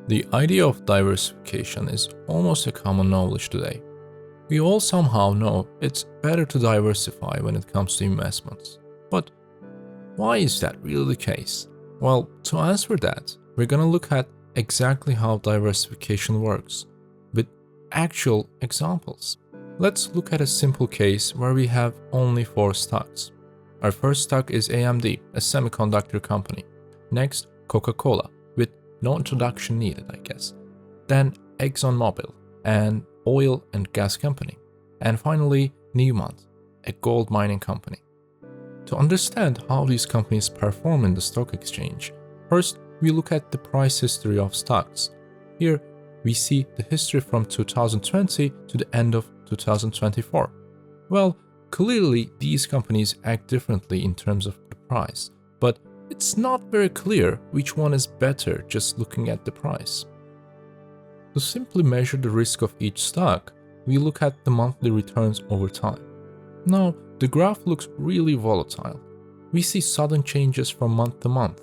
The idea of diversification is almost a common knowledge today. We all somehow know it's better to diversify when it comes to investments. But why is that really the case? Well, to answer that, we're going to look at exactly how diversification works with actual examples. Let's look at a simple case where we have only 4 stocks. Our first stock is AMD, a semiconductor company. Next, Coca-Cola, with no introduction needed, I guess. Then ExxonMobil, an oil and gas company. And finally, Newmont, a gold mining company. To understand how these companies perform in the stock exchange, first we look at the price history of stocks. Here we see the history from 2020 to the end of 2024. Well, clearly these companies act differently in terms of the price, but it's not very clear which one is better just looking at the price. To simply measure the risk of each stock, we look at the monthly returns over time. Now, the graph looks really volatile. We see sudden changes from month to month.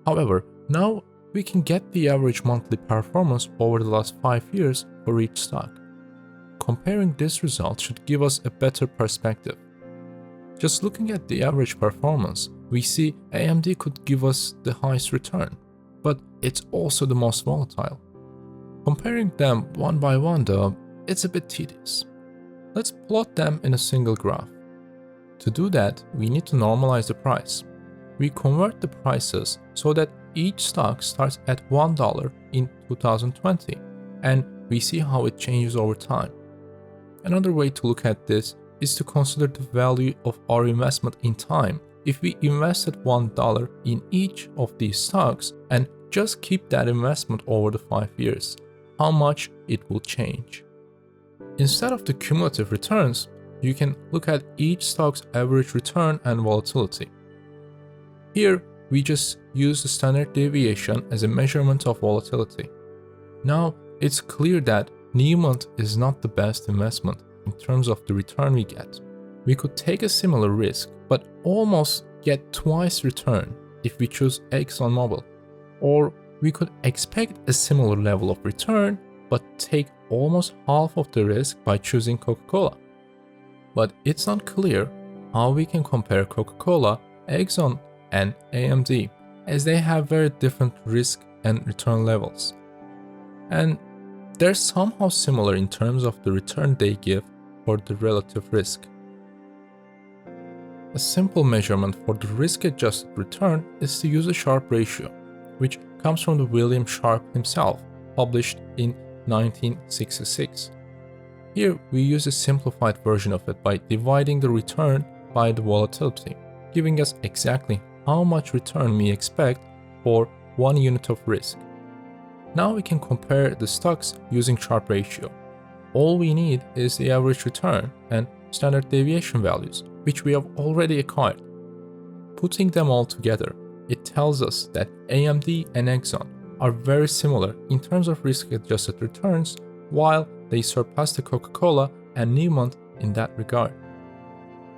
However, now we can get the average monthly performance over the last 5 years for each stock. Comparing this result should give us a better perspective. Just looking at the average performance, we see AMD could give us the highest return, but it's also the most volatile. Comparing them one by one though, it's a bit tedious. Let's plot them in a single graph. To do that, we need to normalize the price. We convert the prices so that each stock starts at $1 in 2020, and we see how it changes over time. Another way to look at this is to consider the value of our investment in time. If we invested $1 in each of these stocks and just keep that investment over the 5 years, how much it will change. Instead of the cumulative returns, you can look at each stock's average return and volatility. Here, we just use the standard deviation as a measurement of volatility. Now, it's clear that Newmont is not the best investment in terms of the return we get. We could take a similar risk, but almost get twice return if we choose ExxonMobil. Or we could expect a similar level of return, but take almost half of the risk by choosing Coca-Cola. But it's not clear how we can compare Coca-Cola, Exxon, and AMD, as they have very different risk and return levels. And they're somehow similar in terms of the return they give for the relative risk. A simple measurement for the risk-adjusted return is to use a Sharpe ratio, which comes from the William Sharpe himself, published in 1966. Here we use a simplified version of it by dividing the return by the volatility, giving us exactly how much return we expect for 1 unit of risk. Now we can compare the stocks using Sharpe ratio. All we need is the average return and standard deviation values, which we have already acquired. Putting them all together, it tells us that AMD and Exxon are very similar in terms of risk-adjusted returns, while they surpass the Coca-Cola and Newmont in that regard.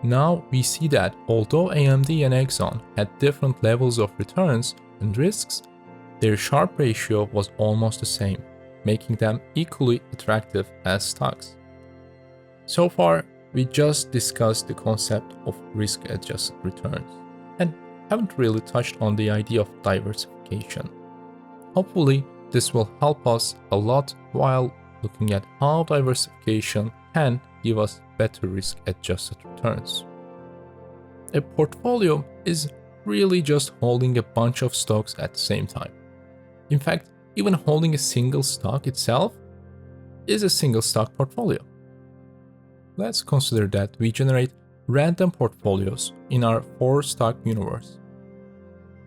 Now we see that although AMD and Exxon had different levels of returns and risks, their Sharpe ratio was almost the same, making them equally attractive as stocks. So far, we just discussed the concept of risk-adjusted returns and haven't really touched on the idea of diversification. Hopefully, this will help us a lot while looking at how diversification can give us better risk-adjusted returns. A portfolio is really just holding a bunch of stocks at the same time. In fact, even holding a single stock itself is a single stock portfolio. Let's consider that we generate random portfolios in our 4-stock universe.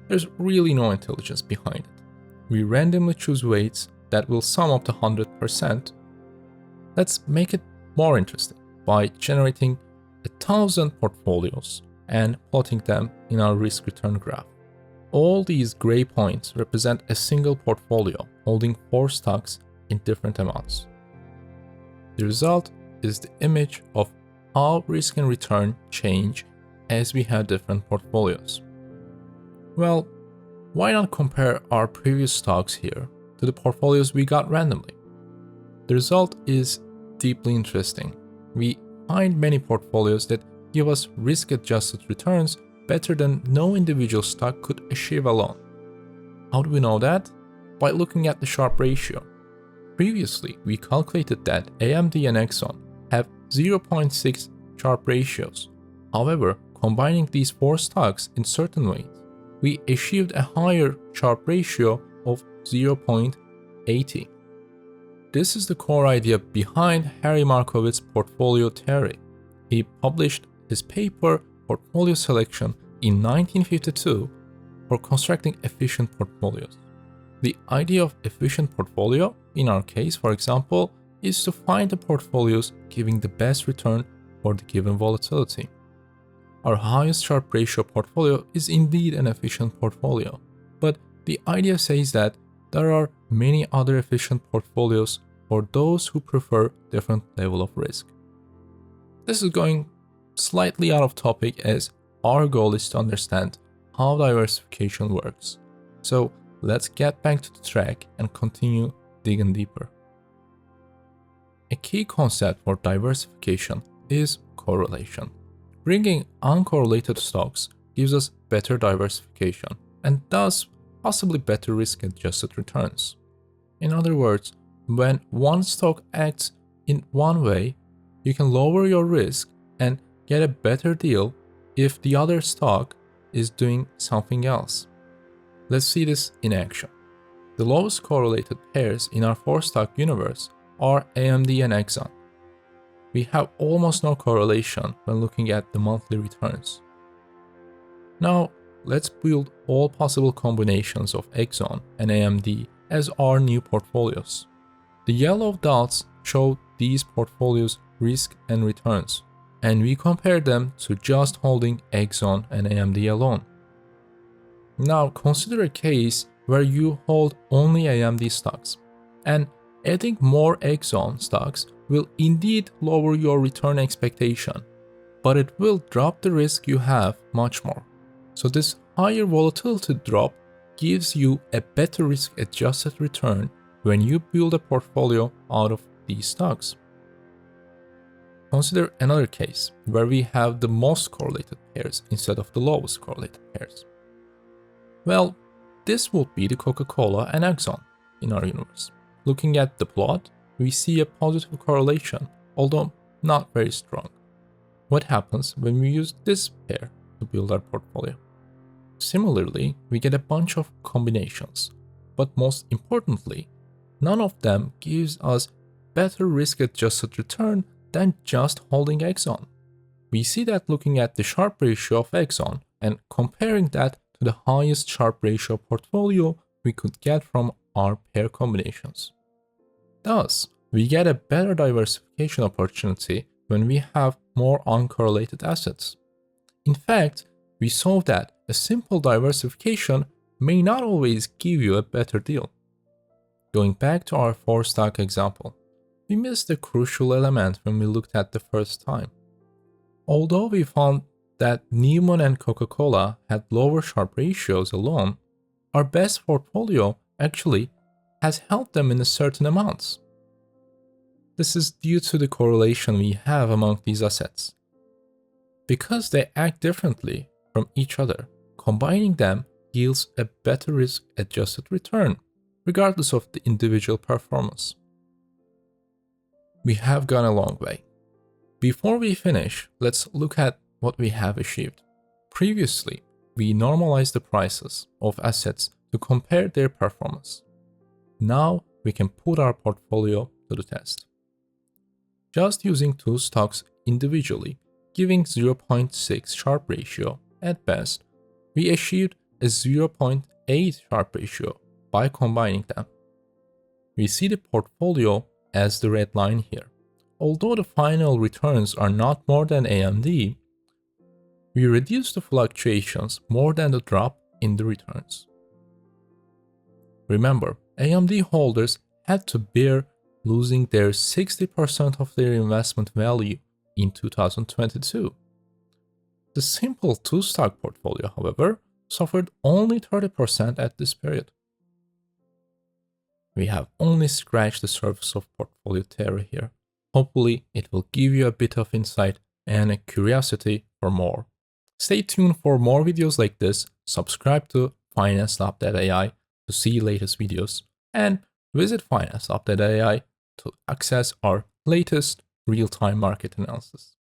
There's really no intelligence behind it. We randomly choose weights that will sum up to 100%. Let's make it more interesting by generating 1,000 portfolios and plotting them in our risk-return graph. All these gray points represent a single portfolio holding 4 stocks in different amounts. The result is the image of how risk and return change as we have different portfolios. Well, why not compare our previous stocks here to the portfolios we got randomly. The result is deeply interesting. We find many portfolios that give us risk-adjusted returns better than no individual stock could achieve alone. How do we know that? By looking at the Sharpe ratio. Previously, we calculated that AMD and Exxon have 0.6 Sharpe ratios. However, combining these four stocks in certain ways, we achieved a higher Sharpe ratio of 0.80. This is the core idea behind Harry Markowitz's portfolio theory. He published his paper Portfolio Selection in 1952 for constructing efficient portfolios. The idea of efficient portfolio, in our case for example, is to find the portfolios giving the best return for the given volatility. Our highest Sharpe ratio portfolio is indeed an efficient portfolio, but the idea says that there are many other efficient portfolios for those who prefer different level of risk. This is going slightly out of topic as our goal is to understand how diversification works. So let's get back to the track and continue digging deeper. A key concept for diversification is correlation. Bringing uncorrelated stocks gives us better diversification and thus possibly better risk-adjusted returns. In other words, when one stock acts in one way, you can lower your risk and get a better deal if the other stock is doing something else. Let's see this in action. The lowest correlated pairs in our four-stock universe are AMD and Exxon. We have almost no correlation when looking at the monthly returns. Now, let's build all possible combinations of Exxon and AMD as our new portfolios. The yellow dots show these portfolios' risk and returns, and we compare them to just holding Exxon and AMD alone. Now consider a case where you hold only AMD stocks, and adding more Exxon stocks will indeed lower your return expectation, but it will drop the risk you have much more. So this higher volatility drop gives you a better risk-adjusted return when you build a portfolio out of these stocks. Consider another case where we have the most correlated pairs instead of the lowest correlated pairs. Well, this would be the Coca-Cola and Exxon in our universe. Looking at the plot, we see a positive correlation, although not very strong. What happens when we use this pair to build our portfolio? Similarly, we get a bunch of combinations, but most importantly, none of them gives us better risk-adjusted return than just holding Exxon. We see that looking at the Sharpe ratio of Exxon and comparing that to the highest Sharpe ratio portfolio we could get from our pair combinations. Thus, we get a better diversification opportunity when we have more uncorrelated assets. In fact, we saw that a simple diversification may not always give you a better deal. Going back to our four-stock example, we missed a crucial element when we looked at the first time. Although we found that Newmont and Coca-Cola had lower Sharpe ratios alone, our best portfolio actually has helped them in a certain amounts. This is due to the correlation we have among these assets. Because they act differently from each other, combining them yields a better risk-adjusted return, regardless of the individual performance. We have gone a long way. Before we finish, let's look at what we have achieved. Previously, we normalized the prices of assets to compare their performance. Now we can put our portfolio to the test. Just using two stocks individually, giving 0.6 Sharpe ratio at best, we achieved a 0.8 Sharpe ratio by combining them. We see the portfolio as the red line here. Although the final returns are not more than AMD, we reduce the fluctuations more than the drop in the returns. Remember, AMD holders had to bear losing their 60% of their investment value in 2022. The simple two-stock portfolio, however, suffered only 30% at this period. We have only scratched the surface of portfolio theory here. Hopefully, it will give you a bit of insight and a curiosity for more. Stay tuned for more videos like this, subscribe to FinanceLab.ai to see latest videos, and visit FinanceLab.ai to access our latest real-time market analysis.